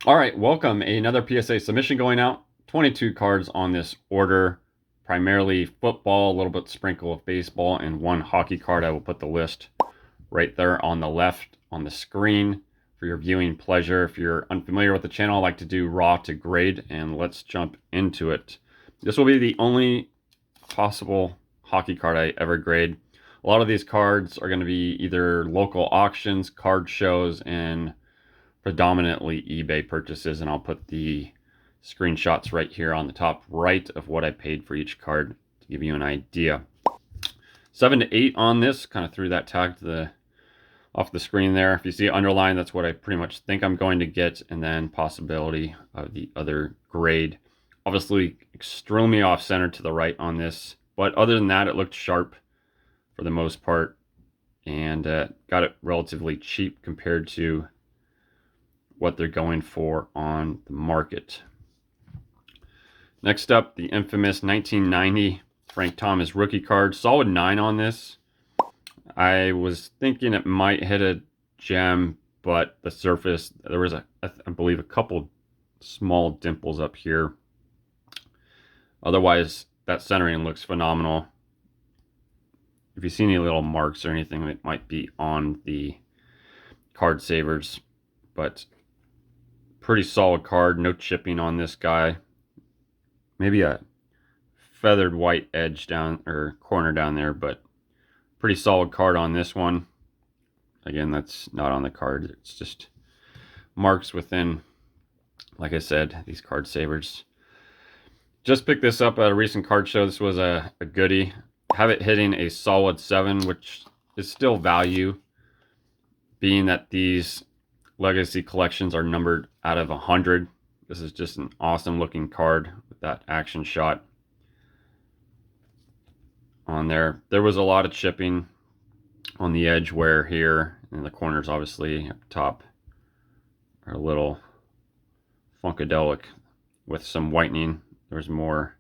All right, welcome. Another PSA submission going out. 22 cards on this order, primarily football, a little bit sprinkle of baseball, and one hockey card. I will put the list right there on the left on the screen for your viewing pleasure. If you're unfamiliar with the channel, I like to do raw to grade, and let's jump into it. This will be the only possible hockey card I ever grade. A lot of these cards are going to be either local auctions, card shows, and predominantly eBay purchases, and I'll put the screenshots right here on the top right of what I paid for each card to give you an idea. 7 to 8 on this, kind of threw that tag to the off the screen there. If you see underlined, that's what I pretty much think I'm going to get, and then possibility of the other grade. Obviously extremely off center to the right on this, but other than that, it looked sharp for the most part, and got it relatively cheap compared to what they're going for on the market. Next up, the infamous 1990 Frank Thomas rookie card. Solid 9 on this. I was thinking it might hit a gem, but the surface, there was, I believe, a couple small dimples up here. Otherwise, that centering looks phenomenal. If you see any little marks or anything, it might be on the card savers, but pretty solid card. No chipping on this guy. Maybe a feathered white edge down or corner down there, but pretty solid card on this one. Again, that's not on the card. It's just marks within, like I said, these card savers. Just picked this up at a recent card show. This was a goodie. Have it hitting a solid 7, which is still value, being that these legacy collections are numbered out of 100. This is just an awesome looking card with that action shot on there. There was a lot of chipping on the edge wear here, and the corners obviously up top are a little funkadelic with some whitening. There's more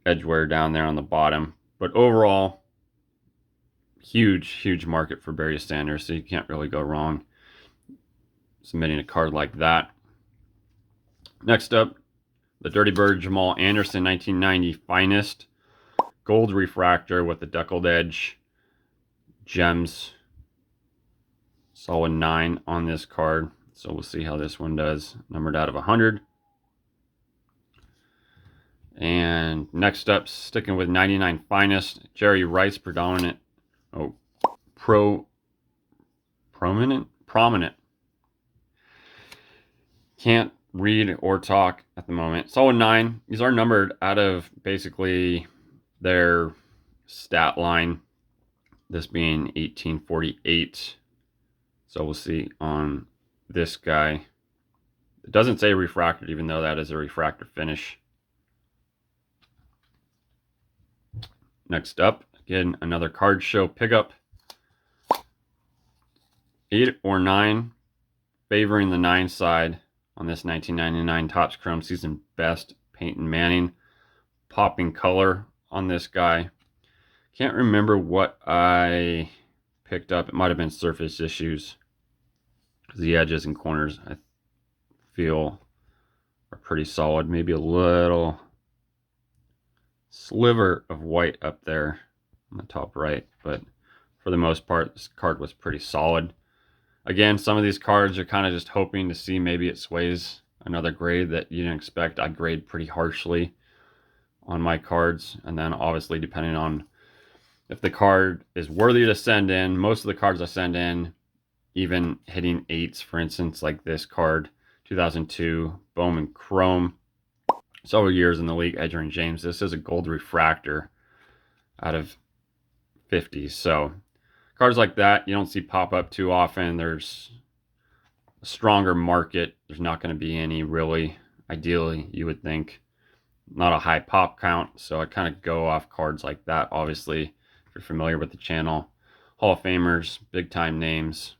edge wear down there on the bottom, but overall huge market for Barry Sanders, so you can't really go wrong submitting a card like that. Next up, the Dirty Bird Jamal Anderson 1990 Finest gold refractor with the deckled edge, gems. Solid 9 on this card, so we'll see how this one does. Numbered out of 100. And next up, sticking with 99 Finest, Jerry Rice prominent. Can't read or talk at the moment. Solid 9. These are numbered out of basically their stat line, this being 1848. So we'll see on this guy. It doesn't say refracted, even though that is a refractor finish. Next up, again, another card show pickup. 8 or 9, favoring the 9 side on this 1999 Topps Chrome Season Best Peyton Manning. Popping color on this guy. Can't remember what I picked up. It might have been surface issues, because the edges and corners I feel are pretty solid. Maybe a little sliver of white up there on the top right, but for the most part, this card was pretty solid. Again, some of these cards are kind of just hoping to see maybe it sways another grade that you didn't expect. I grade pretty harshly on my cards, and then obviously depending on if the card is worthy to send in. Most of the cards I send in, even hitting 8s, for instance, like this card, 2002 Bowman Chrome, several years in the league, Edgerrin James. This is a gold refractor out of 50. So cards like that you don't see pop up too often. There's a stronger market. There's not going to be any, really, ideally, you would think. Not a high pop count, so I kind of go off cards like that. Obviously, if you're familiar with the channel, Hall of Famers, big time names,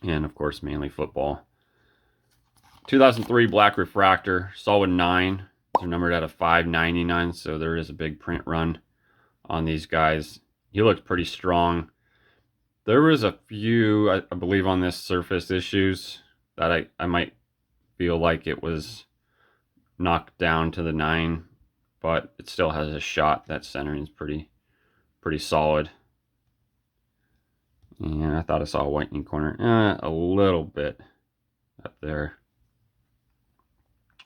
and of course mainly football. 2003 Black Refractor, solid 9. They're numbered out of 599, so there is a big print run on these guys. He looked pretty strong. There was a few, I believe, on this surface issues that I might feel like it was knocked down to the 9, but it still has a shot. That centering is pretty solid. And I thought I saw a whitening corner, a little bit up there,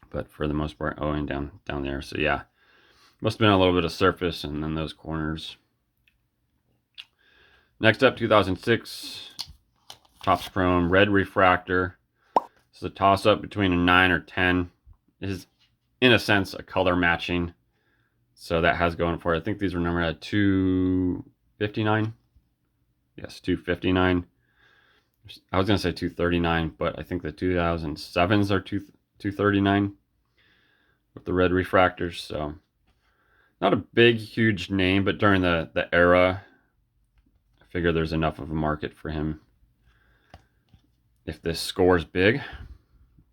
but for the most part, and down there. So yeah, must have been a little bit of surface and then those corners. Next up, 2006 Topps Chrome Red Refractor. This is a toss-up between a 9 or 10. It is, in a sense, a color matching. So that has going for it. I think these were numbered at 259. Yes, 259. I was going to say 239, but I think the 2007s are 239 with the red refractors. So not a big, huge name, but during the era, I figure there's enough of a market for him. If this scores big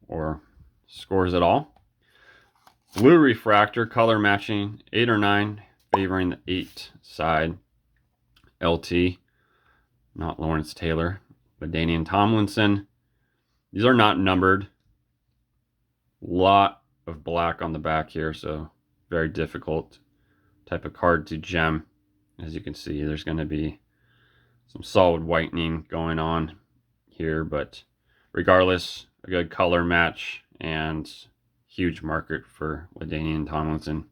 or scores at all. Blue refractor, color matching, 8 or 9, favoring the 8 side. LT, not Lawrence Taylor, but Danian Tomlinson. These are not numbered. Lot of black on the back here, so very difficult type of card to gem. As you can see, there's going to be some solid whitening going on here, but regardless, a good color match and huge market for LaDainian Tomlinson.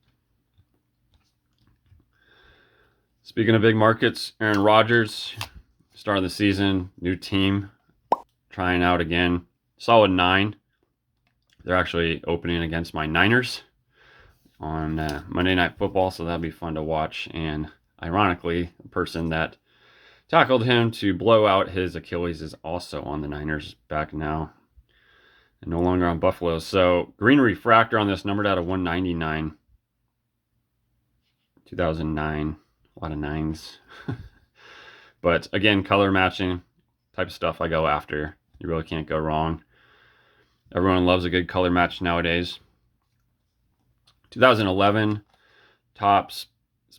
Speaking of big markets, Aaron Rodgers, start of the season, new team, trying out again. Solid 9. They're actually opening against my Niners on Monday Night Football, so that'll be fun to watch. And ironically, the person that tackled him to blow out his Achilles is also on the Niners back now and no longer on Buffalo. So green refractor on this, numbered out of 199. 2009. A lot of 9s. But again, color matching type of stuff I go after. You really can't go wrong. Everyone loves a good color match nowadays. 2011 Topps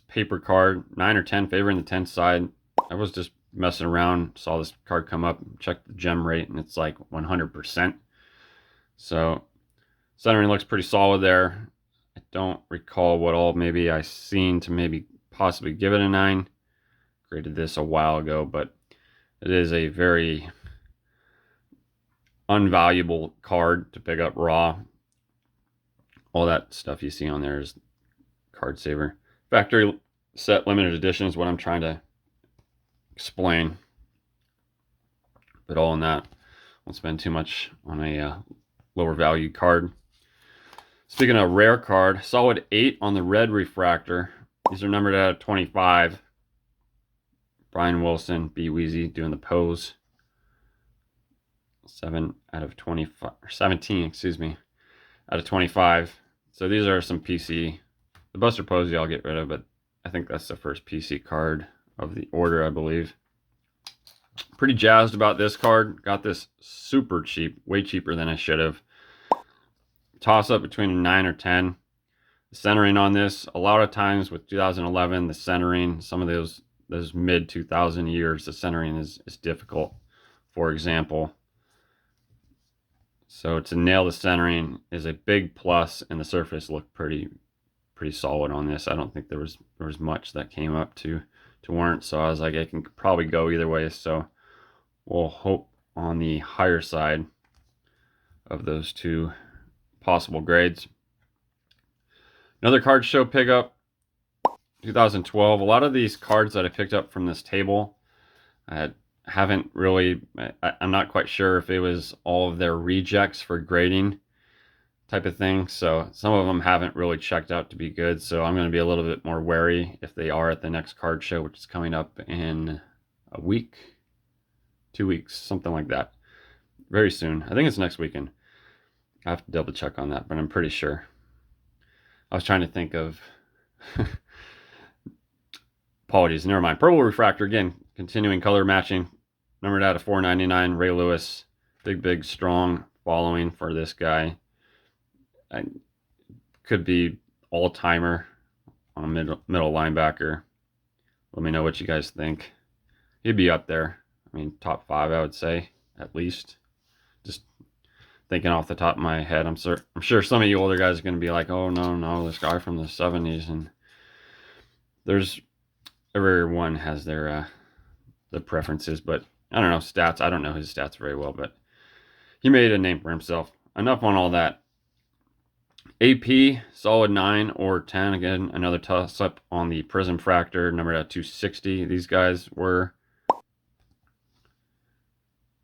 paper card, 9 or 10, favoring the 10 side. I was just messing around, saw this card come up, checked the gem rate, and it's like 100%. So centering looks pretty solid there. I don't recall what all maybe I seen to maybe possibly give it a 9. Graded this a while ago, but it is a very unvaluable card to pick up raw. All that stuff you see on there is card saver. Factory set limited edition is what I'm trying to explain. But all in that, won't spend too much on a lower value card. Speaking of rare card, solid 8 on the red refractor. These are numbered out of 25. Brian Wilson, B Weezy doing the pose. 7 out of 25, or 17, excuse me, out of 25. So these are some PC. The Buster Posey I'll get rid of, but I think that's the first PC card of the order, I believe. Pretty jazzed about this card. Got this super cheap, way cheaper than I should have. Toss up between a 9 or 10. The centering on this, a lot of times with 2011, the centering, some of those mid 2000 years, the centering is difficult. For example, so to nail the centering is a big plus, and the surface looked pretty solid on this. I don't think there was much that came up to warrant. So I was like, I can probably go either way. So we'll hope on the higher side of those two possible grades. Another card show pickup, 2012. A lot of these cards that I picked up from this table, I haven't really, I'm not quite sure if it was all of their rejects for grading type of thing. So some of them haven't really checked out to be good. So I'm going to be a little bit more wary if they are at the next card show, which is coming up in a week, 2 weeks, something like that. Very soon. I think it's next weekend. I have to double check on that, but I'm pretty sure. I was trying to think of apologies, never mind. Purple refractor, again, continuing color matching. Numbered out of 499. Ray Lewis, big strong following for this guy. I could be all-timer on a middle linebacker. Let me know what you guys think. He'd be up there. I mean, top 5, I would say, at least. Just thinking off the top of my head. I'm sure some of you older guys are going to be like, oh no, this guy from the 70s. And there's everyone has their the preferences, but I don't know stats. I don't know his stats very well, but he made a name for himself. Enough on all that. AP, solid 9 or 10. Again, another toss up on the Prism Fractor, numbered at 260. These guys were,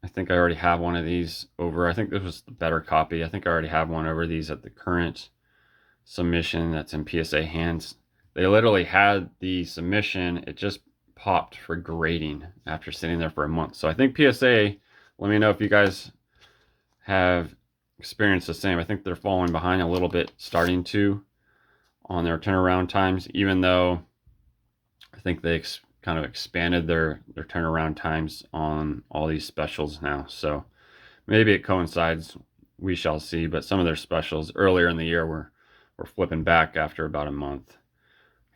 I think I already have one of these over. I think this was the better copy. I think I already have one over these at the current submission that's in PSA hands. They literally had the submission. It just popped for grading after sitting there for a month. So I think PSA, let me know if you guys have experienced the same. I think they're falling behind a little bit, starting to, on their turnaround times, even though I think they kind of expanded their turnaround times on all these specials now. So maybe it coincides, we shall see. But some of their specials earlier in the year were flipping back after about a month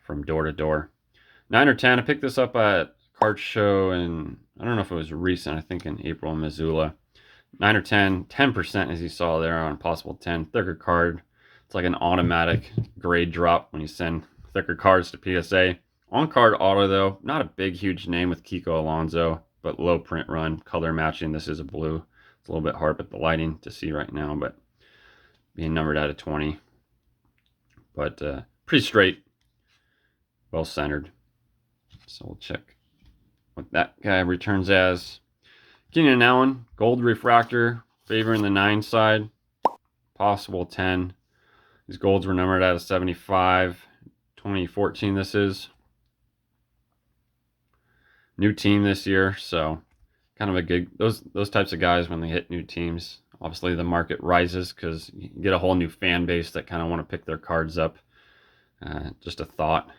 from door to door. 9 or 10, I picked this up at Card Show, and I don't know if it was recent, I think in April in Missoula. 9 or 10, 10% as you saw there on possible 10. Thicker card. It's like an automatic grade drop when you send thicker cards to PSA. On card auto though, not a big huge name with Kiko Alonso, but low print run, color matching. This is a blue. It's a little bit hard with the lighting to see right now, but being numbered out of 20. But pretty straight, well centered. So we'll check what that guy returns as. Keenan Allen, gold refractor, favoring the 9 side, possible 10. These golds were numbered out of 75. 2014 this is. New team this year, so kind of a good, those types of guys when they hit new teams, obviously the market rises because you get a whole new fan base that kind of want to pick their cards up. Just a thought,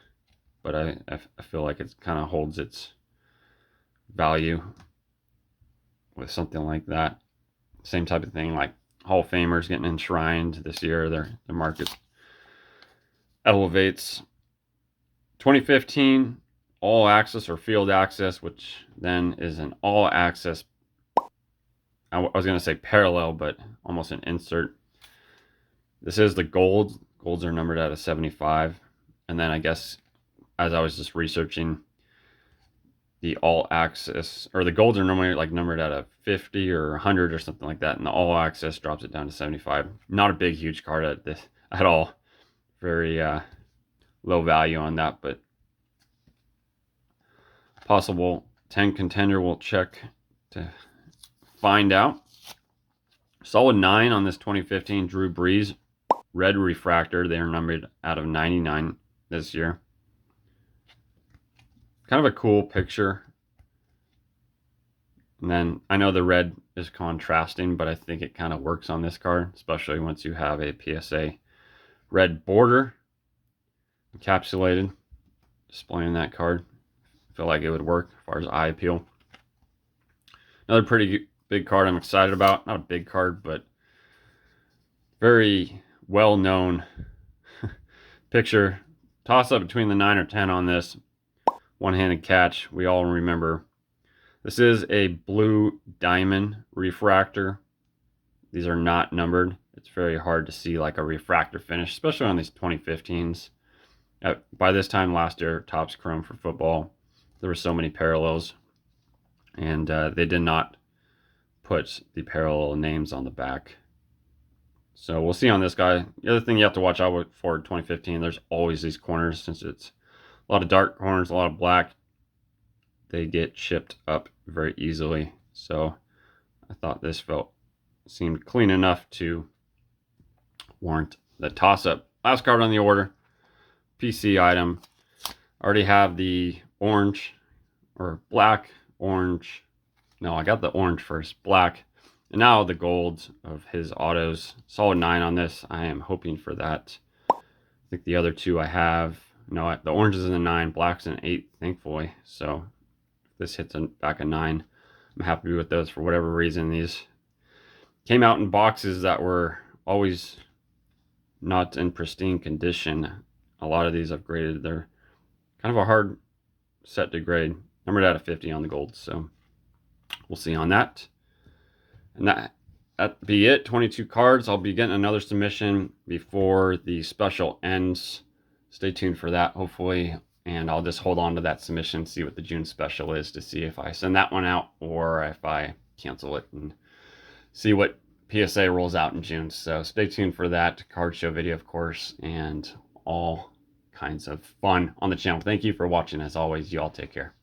but I feel like it kind of holds its value with something like that. Same type of thing like Hall of Famers getting enshrined this year. Their market elevates. 2015 all access or field access, which then is an all access. I was going to say parallel, but almost an insert. This is the gold. Golds are numbered out of 75. And then I guess as I was just researching, the all access, or the golds are normally like numbered out of 50 or 100 or something like that, and the all access drops it down to 75. Not a big huge card at all. Very low value on that, but possible 10 contender. We'll check to find out. Solid 9 on this 2015 Drew Brees red refractor. They are numbered out of 99 this year. Kind of a cool picture. And then I know the red is contrasting, but I think it kind of works on this card, especially once you have a PSA red border encapsulated, displaying that card. I feel like it would work as far as eye appeal. Another pretty big card I'm excited about. Not a big card, but very well-known picture. Toss up between the 9 or 10 on this. One-handed catch, we all remember. This is a blue diamond refractor. These are not numbered. It's very hard to see like a refractor finish, especially on these 2015s. By this time last year, Topps Chrome for football, there were so many parallels, and they did not put the parallel names on the back. So we'll see on this guy. The other thing you have to watch out for 2015, there's always these corners, since it's a lot of dark corners, a lot of black. They get chipped up very easily. So I thought this seemed clean enough to warrant the toss-up. Last card on the order, PC item. I already have the orange, or black, orange. No, I got the orange first, black. And now the gold of his autos. Solid 9 on this. I am hoping for that. I think the other two I have. No, the orange is in the 9, black's in 8, thankfully. So if this hits back a 9, I'm happy with those for whatever reason. These came out in boxes that were always not in pristine condition. A lot of these I've graded. They're kind of a hard set to grade. Numbered out of 50 on the gold, so we'll see on that. And that that be it. 22 cards. I'll be getting another submission before the special ends. Stay tuned for that, hopefully. And I'll just hold on to that submission, see what the June special is, to see if I send that one out or if I cancel it, and see what PSA rolls out in June. So stay tuned for that card show video, of course, and all kinds of fun on the channel. Thank you for watching. As always, you all take care.